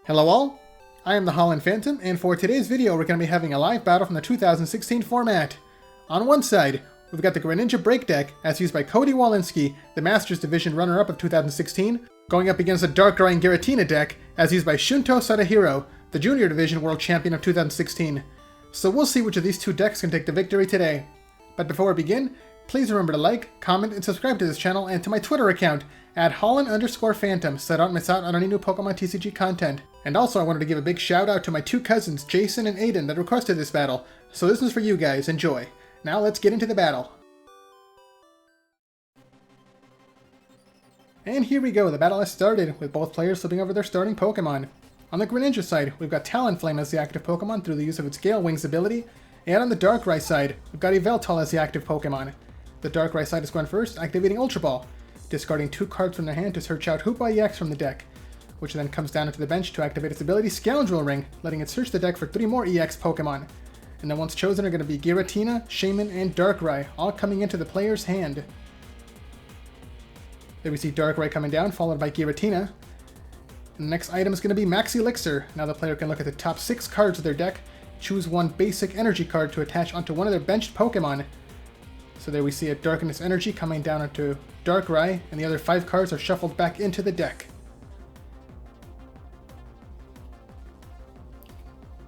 Hello all, I am the Holland Phantom, and for today's video we're going to be having a live battle from the 2016 format. On one side, we've got the Greninja Break deck, as used by Cody Walinski, the Masters Division runner-up of 2016, going up against the Darkrai and Giratina deck, as used by Shuntu Sadahiro, the Junior Division World Champion of 2016. So we'll see which of these two decks can take the victory today. But before we begin, please remember to like, comment, and subscribe to this channel and to my Twitter account at Holland_Phantom so I don't miss out on any new Pokemon TCG content. And also I wanted to give a big shout out to my two cousins, Jason and Aiden, that requested this battle. So this is for you guys, enjoy. Now let's get into the battle. And here we go, the battle has started, with both players flipping over their starting Pokemon. On the Greninja side, we've got Talonflame as the active Pokemon through the use of its Gale Wings ability, and on the Darkrai side, we've got Yveltal as the active Pokemon. The Darkrai side is going first, activating Ultra Ball, discarding 2 cards from their hand to search out Hoopa EX from the deck, which then comes down into the bench to activate its ability Scoundrel Ring, letting it search the deck for 3 more EX Pokemon. And then once chosen are going to be Giratina, Shaman, and Darkrai, all coming into the player's hand. There we see Darkrai coming down, followed by Giratina. And the next item is going to be Max Elixir. Now the player can look at the top 6 cards of their deck, choose one basic energy card to attach onto one of their benched Pokemon. So there we see a Darkness Energy coming down onto Darkrai, and the other 5 cards are shuffled back into the deck.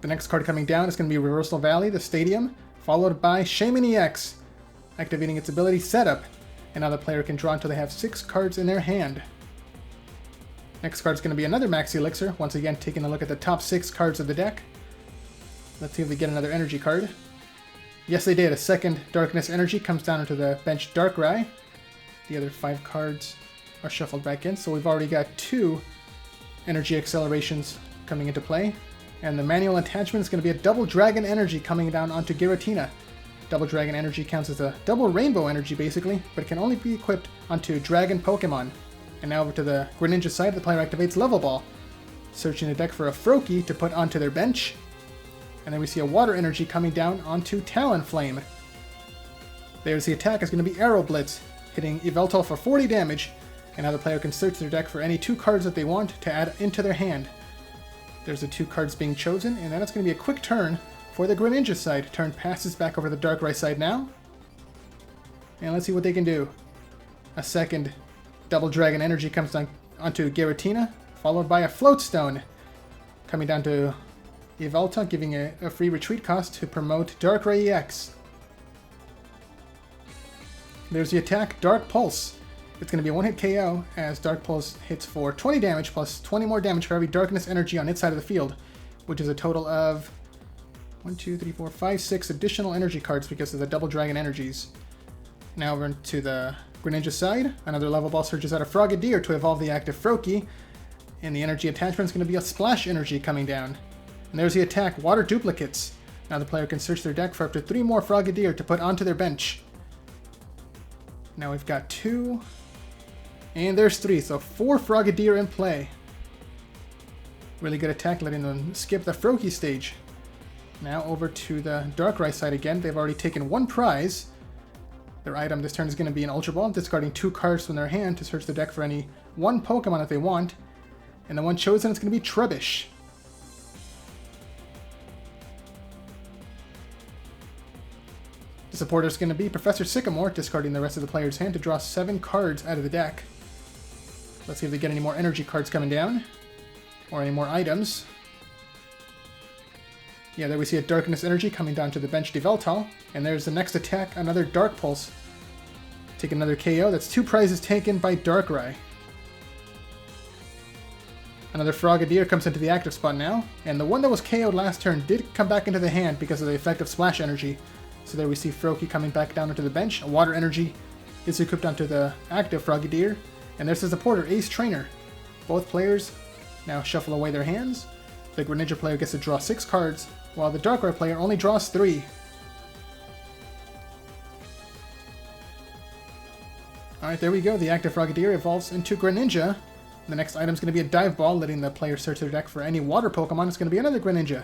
The next card coming down is going to be Reversal Valley, the Stadium, followed by Shaman EX, activating its ability Setup, and now the player can draw until they have 6 cards in their hand. Next card is going to be another Max Elixir, once again taking a look at the top 6 cards of the deck. Let's see if they get another energy card. Yes, they did. A second Darkness Energy comes down into the bench Darkrai. The other 5 cards are shuffled back in, so we've already got 2 energy accelerations coming into play. And the manual attachment is going to be a Double Dragon Energy coming down onto Giratina. Double Dragon Energy counts as a double Rainbow Energy, basically, but it can only be equipped onto Dragon Pokemon. And now over to the Greninja side, the player activates Level Ball, searching the deck for a Froakie to put onto their bench. And then we see a Water Energy coming down onto Talonflame. There's the attack, is going to be Arrow Blitz, hitting Yveltal for 40 damage, and now the player can search their deck for any 2 cards that they want to add into their hand. There's the 2 cards being chosen, and then it's going to be a quick turn for the Greninja side. Turn passes back over to the Darkrai side now. And let's see what they can do. A second Double Dragon Energy comes down onto Giratina, followed by a Float Stone coming down to Yveltal, giving a free retreat cost to promote Darkrai EX. There's the attack Dark Pulse. It's going to be a one-hit KO, as Dark Pulse hits for 20 damage plus 20 more damage for every Darkness Energy on its side of the field, which is a total of 1, 2, 3, 4, 5, 6 additional energy cards because of the Double Dragon Energies. Now over to the Greninja side, another Level Ball searches out a Frogadier to evolve the active Froakie, and the energy attachment is going to be a Splash Energy coming down. And there's the attack Water Duplicates. Now the player can search their deck for up to 3 more Frogadier to put onto their bench. Now we've got 2, and there's 3, so 4 Frogadier in play. Really good attack, letting them skip the Froakie stage. Now over to the Darkrai side again. They've already taken 1 prize. Their item this turn is going to be an Ultra Ball, discarding 2 cards from their hand to search the deck for any 1 Pokemon that they want. And the one chosen is going to be Trubbish. The supporter is going to be Professor Sycamore, discarding the rest of the player's hand to draw 7 cards out of the deck. Let's see if they get any more energy cards coming down, or any more items. Yeah, there we see a Darkness Energy coming down to the bench Yveltal, and there's the next attack, another Dark Pulse. Take another KO, that's 2 prizes taken by Darkrai. Another Frogadier comes into the active spot now, and the one that was KO'd last turn did come back into the hand because of the effect of Splash Energy. So there we see Froakie coming back down into the bench. A Water Energy is equipped onto the active Frogadier, and there's the supporter, Ace Trainer. Both players now shuffle away their hands. The Greninja player gets to draw 6 cards, while the Darkrai player only draws 3. Alright, there we go. The active Frogadier evolves into Greninja. The next item is going to be a Dive Ball, letting the player search their deck for any water Pokemon. It's going to be another Greninja,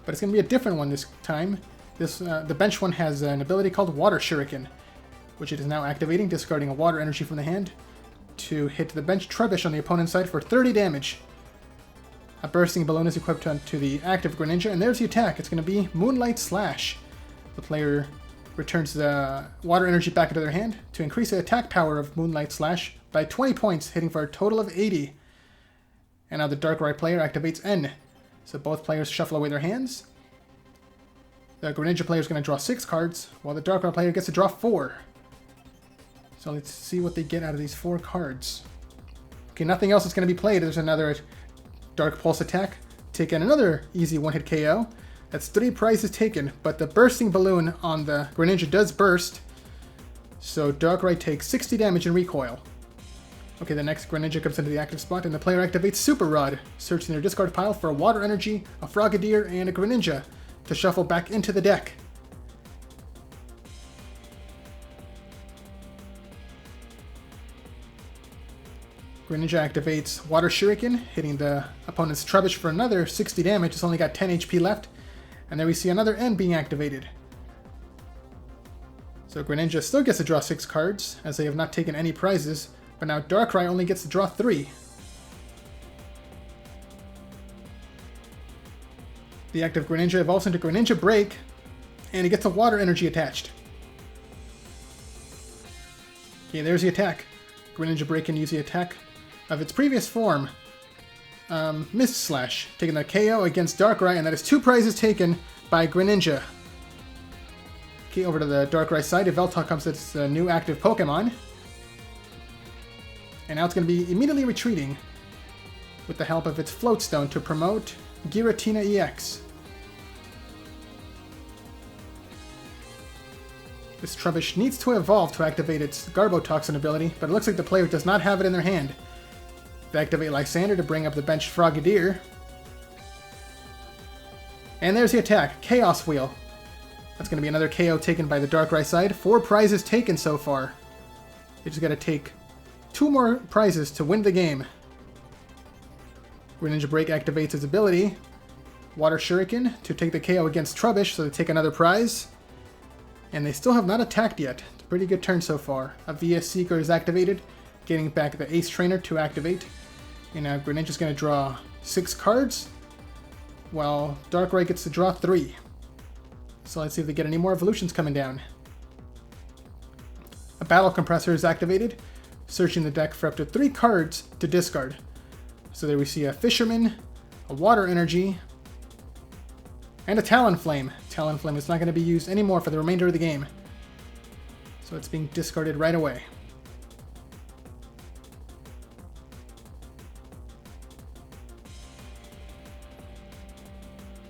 but it's going to be a different one this time. The bench one has an ability called Water Shuriken, which it is now activating, discarding a Water Energy from the hand to hit the bench Trubbish on the opponent's side for 30 damage. A bursting balloon is equipped to the active Greninja, and there's the attack. It's going to be Moonlight Slash. The player returns the water energy back into their hand to increase the attack power of Moonlight Slash by 20 points, hitting for a total of 80. And now the Darkrai player activates N. So both players shuffle away their hands. The Greninja player is going to draw 6 cards, while the Darkrai player gets to draw 4. So let's see what they get out of these 4 cards. Okay, nothing else is going to be played. There's another Dark Pulse attack. Taking another easy one-hit KO. That's 3 prizes taken, but the bursting balloon on the Greninja does burst. So Darkrai takes 60 damage in recoil. Okay, the next Greninja comes into the active spot, and the player activates Super Rod, searching their discard pile for a Water Energy, a Frogadier, and a Greninja to shuffle back into the deck. Greninja activates Water Shuriken, hitting the opponent's Trubbish for another 60 damage. It's only got 10 HP left. And there we see another N being activated. So Greninja still gets to draw 6 cards, as they have not taken any prizes, but now Darkrai only gets to draw 3. The active Greninja evolves into Greninja Break, and it gets a Water Energy attached. Okay, there's the attack. Greninja Break can use the attack of its previous form, Mist Slash, taking the KO against Darkrai, and that is 2 prizes taken by Greninja. Okay, over to the Darkrai side, Yveltal comes with its new active Pokemon. And now it's going to be immediately retreating with the help of its Float Stone to promote Giratina EX. This Trubbish needs to evolve to activate its Garbotoxin ability, but it looks like the player does not have it in their hand. They activate Lysander to bring up the bench Frogadier. And there's the attack, Chaos Wheel. That's going to be another KO taken by the Darkrai side. 4 prizes taken so far. They just got to take 2 more prizes to win the game. Greninja Break activates its ability, Water Shuriken, to take the KO against Trubbish, so they take another prize. And they still have not attacked yet. It's a pretty good turn so far. A VS Seeker is activated, getting back the Ace Trainer to activate. And now Greninja's going to draw 6 cards, while Darkrai gets to draw 3. So let's see if they get any more evolutions coming down. A Battle Compressor is activated, searching the deck for up to 3 cards to discard. So there we see a Fisherman, a Water Energy, and a Talonflame. Talonflame is not going to be used anymore for the remainder of the game. So it's being discarded right away.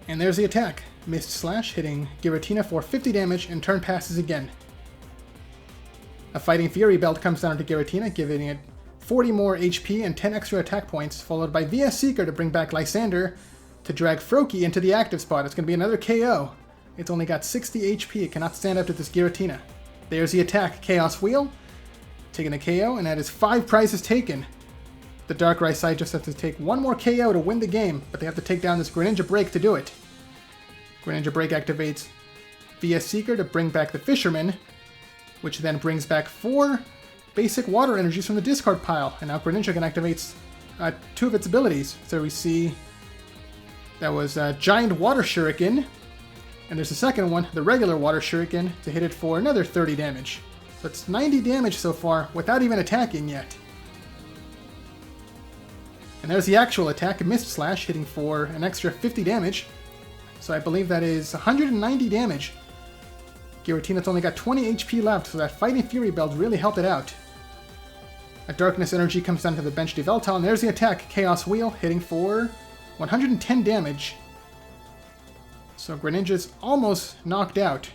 And there's the attack. Mist Slash, hitting Giratina for 50 damage, and turn passes again. A Fighting Fury Belt comes down to Giratina, giving it 40 more HP and 10 extra attack points, followed by VS Seeker to bring back Lysander to drag Froakie into the active spot. It's going to be another KO. It's only got 60 HP. It cannot stand up to this Giratina. There's the attack, Chaos Wheel, taking a KO, and that is 5 prizes taken. The Darkrai side just has to take 1 more KO to win the game, but they have to take down this Greninja Break to do it. Greninja Break activates VS Seeker to bring back the Fisherman, which then brings back 4 basic Water Energies from the discard pile. And now Greninja can activate 2 of its abilities. So we see that was Giant Water Shuriken, and there's a second one, the regular Water Shuriken, to hit it for another 30 damage. So it's 90 damage so far without even attacking yet. And there's the actual attack, Mist Slash, hitting for an extra 50 damage. So I believe that is 190 damage. Giratina's only got 20 HP left, so that Fighting Fury Belt really helped it out. A Darkness Energy comes down to the bench Yveltal, and there's the attack, Chaos Wheel, hitting for 110 damage. So Greninja's almost knocked out.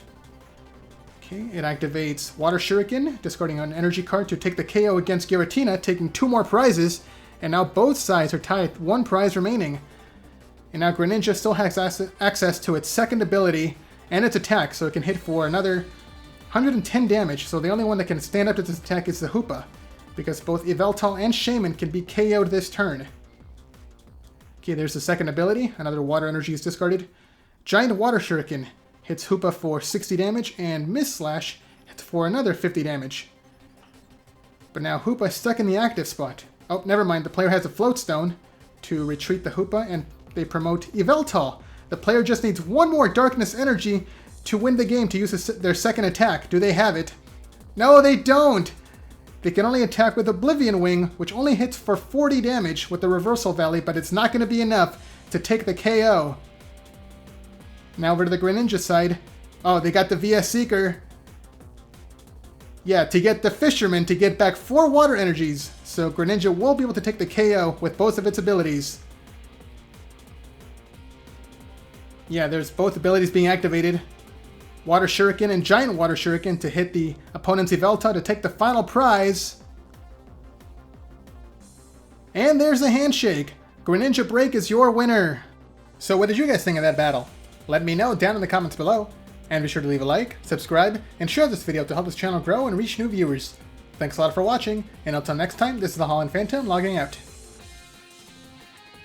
Okay, it activates Water Shuriken, discarding an energy card to take the KO against Giratina, taking 2 more prizes, and now both sides are tied, 1 prize remaining. And now Greninja still has access to its second ability and its attack, so it can hit for another 110 damage. So the only one that can stand up to this attack is the Hoopa, because both Yveltal and Shaman can be KO'd this turn. Okay, there's the second ability. Another Water Energy is discarded. Giant Water Shuriken hits Hoopa for 60 damage, and Mist Slash hits for another 50 damage. But now Hoopa is stuck in the active spot. Oh, never mind. The player has a Float Stone to retreat the Hoopa and they promote Yveltal. The player just needs one more Darkness Energy to win the game to use their second attack. Do they have it? No, they don't! They can only attack with Oblivion Wing, which only hits for 40 damage with the Reversal Valley, but it's not going to be enough to take the KO. Now over to the Greninja side. Oh, they got the VS Seeker. Yeah, to get the Fisherman to get back 4 Water Energies. So Greninja will be able to take the KO with both of its abilities. Yeah, there's both abilities being activated. Water Shuriken and Giant Water Shuriken to hit the opponent's Yveltal to take the final prize. And there's the handshake. Greninja Break is your winner. So what did you guys think of that battle? Let me know down in the comments below. And be sure to leave a like, subscribe, and share this video to help this channel grow and reach new viewers. Thanks a lot for watching, and until next time, this is the Holland Phantom logging out.